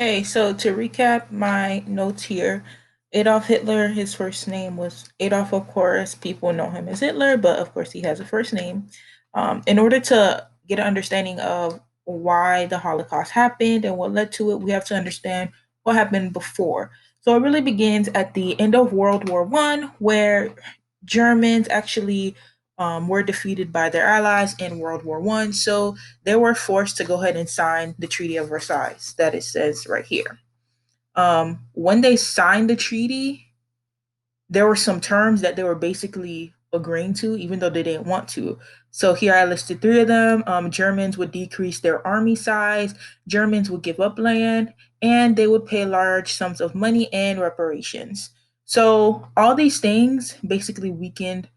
Hey, so to recap my notes here, Adolf Hitler, his first name was Adolf, of course. People know him as Hitler, but of course he has a first name. In order to get an understanding of why the Holocaust happened and what led to it, we have to understand what happened before. So it really begins at the end of World War One, where Germans actually were defeated by their allies in World War One. So they were forced to go ahead and sign the Treaty of Versailles that it says right here. When they signed the treaty, there were some terms that they were basically agreeing to, even though they didn't want to. So here I listed three of them. Germans would decrease their army size, Germans would give up land, and they would pay large sums of money and reparations. So all these things basically weakened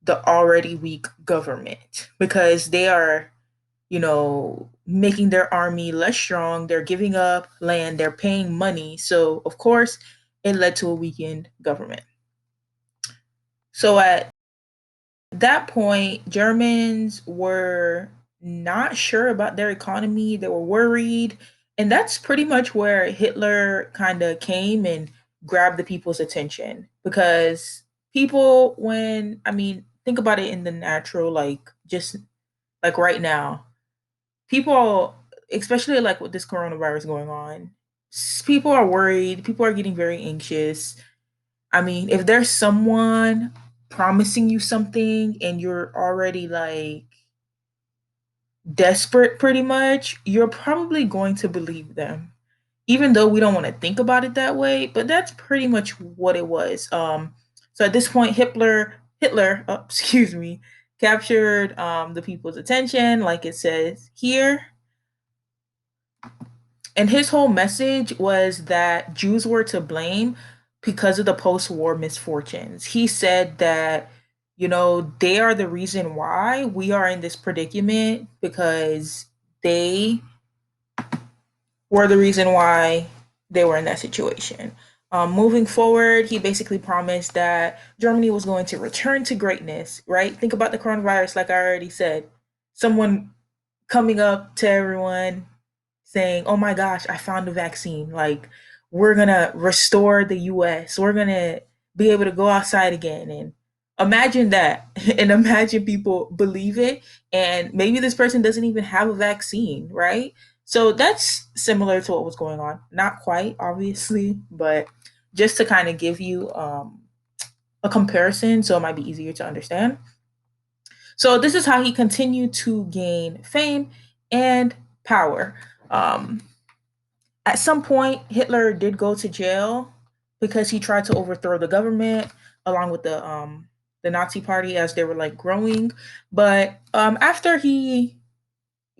the already weak government because they are making their army less strong. They're giving up land, they're paying money. So, of course, it led to a weakened government. So, at that point, Germans were not sure about their economy, they were worried. And that's pretty much where Hitler kind of came and grabbed the people's attention because people, think about it in the natural, like just like right now, people, especially like with this coronavirus going on, people are worried, people are getting very anxious. I mean, if there's someone promising you something and you're already like desperate pretty much, you're probably going to believe them. Even though we don't want to think about it that way, but that's pretty much what it was. So at this point, Hitler, excuse me, captured the people's attention, like it says here. And his whole message was that Jews were to blame because of the post war misfortunes. He said that, they are the reason why we are in this predicament because they were the reason why they were in that situation. Moving forward, he basically promised that Germany was going to return to greatness, right? Think about the coronavirus, like I already said. Someone coming up to everyone saying, "Oh my gosh, I found a vaccine. Like we're going to restore the US. We're going to be able to go outside again." And imagine that. And imagine people believe it and maybe this person doesn't even have a vaccine, right? So that's similar to what was going on. Not quite, obviously, but just to kind of give you a comparison so it might be easier to understand. So this is how he continued to gain fame and power. Um, at some point, Hitler did go to jail because he tried to overthrow the government along with the Nazi Party as they were like growing. But after he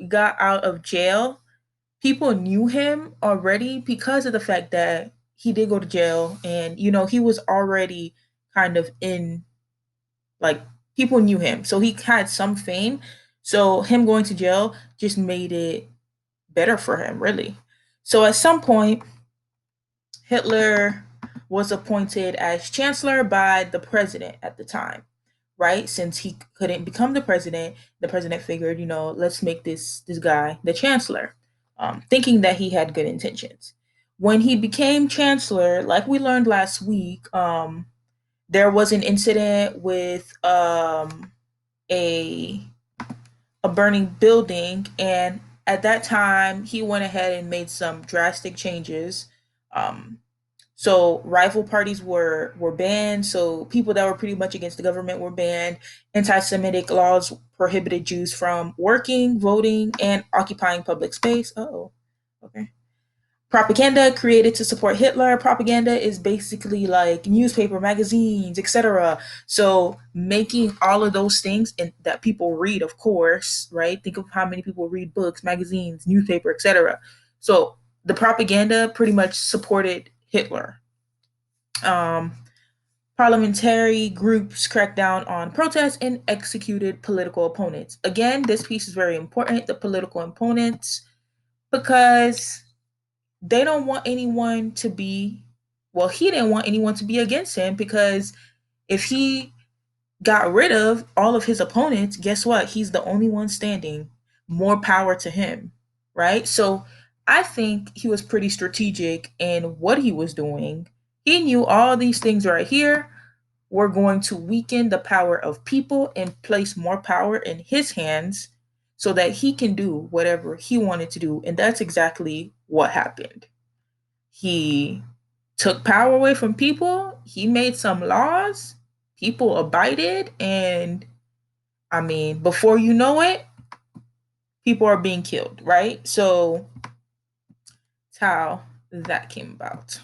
got out of jail, people knew him already because of the fact that he did go to jail, and he was already kind of in, like, people knew him, so he had some fame. So him going to jail just made it better for him, really. So at some point, Hitler was appointed as chancellor by the president at the time, right? Since he couldn't become the president figured, let's make this guy the chancellor, thinking that he had good intentions. When he became chancellor, like we learned last week, there was an incident with a a burning building, and at that time he went ahead and made some drastic changes. Um, so rival parties were banned. So people that were pretty much against the government were banned. Anti-Semitic laws prohibited Jews from working, voting, and occupying public space. Oh, okay. Propaganda created to support Hitler. Propaganda is basically like newspaper, magazines, etc. So making all of those things and that people read, of course, right? Think of how many people read books, magazines, newspaper, etc. So the propaganda pretty much supported Hitler. Um, Parliamentary groups cracked down on protests and executed political opponents. Again, this piece is very important, the political opponents, because they don't want anyone to be, well, he didn't want anyone to be against him because if he got rid of all of his opponents, guess what? He's the only one standing. More power to him, right? So I think he was pretty strategic in what he was doing. He knew all these things right here were going to weaken the power of people and place more power in his hands so that he can do whatever he wanted to do. And that's exactly what happened. He took power away from people, he made some laws, people abided, and I mean, before you know it, people are being killed, right? So, that's how that came about.